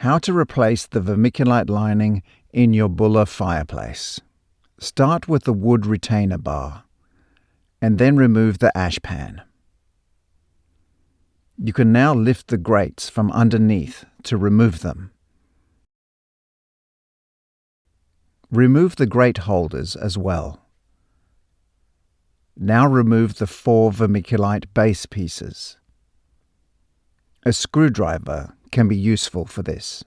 How to replace the vermiculite lining in your Buller fireplace. Start with the wood retainer bar, and then remove the ash pan. You can now lift the grates from underneath to remove them. Remove the grate holders as well. Now remove the 4 vermiculite base pieces. A screwdriver can be useful for this.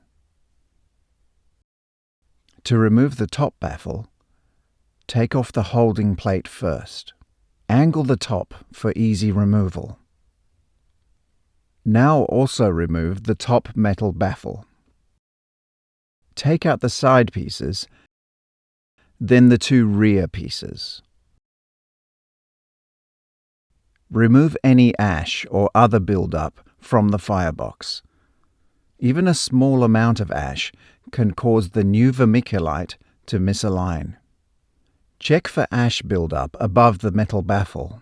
To remove the top baffle, take off the holding plate first. Angle the top for easy removal. Now also remove the top metal baffle. Take out the side pieces, then the 2 rear pieces. Remove any ash or other buildup from the firebox. Even a small amount of ash can cause the new vermiculite to misalign. Check for ash buildup above the metal baffle.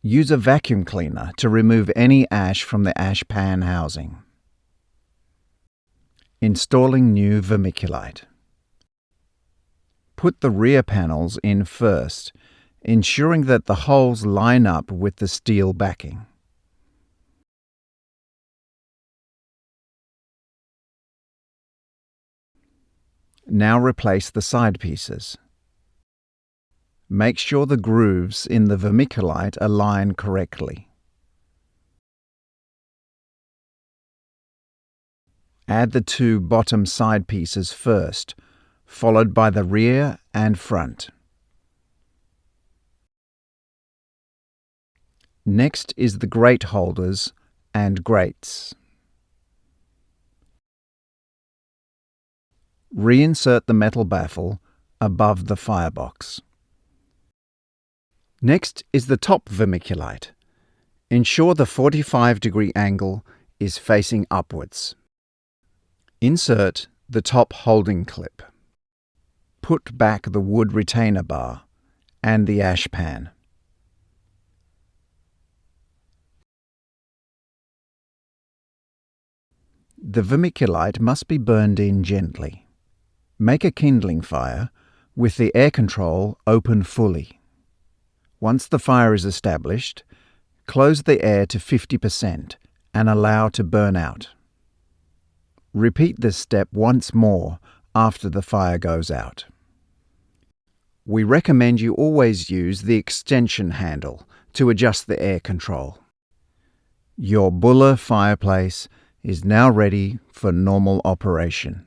Use a vacuum cleaner to remove any ash from the ash pan housing. Installing new vermiculite. Put the rear panels in first, ensuring that the holes line up with the steel backing. Now replace the side pieces. Make sure the grooves in the vermiculite align correctly. Add the 2 bottom side pieces first, followed by the rear and front. Next is the grate holders and grates. Reinsert the metal baffle above the firebox. Next is the top vermiculite. Ensure the 45-degree angle is facing upwards. Insert the top holding clip. Put back the wood retainer bar and the ash pan. The vermiculite must be burned in gently. Make a kindling fire with the air control open fully. Once the fire is established, close the air to 50% and allow to burn out. Repeat this step once more after the fire goes out. We recommend you always use the extension handle to adjust the air control. Your Buller fireplace is now ready for normal operation.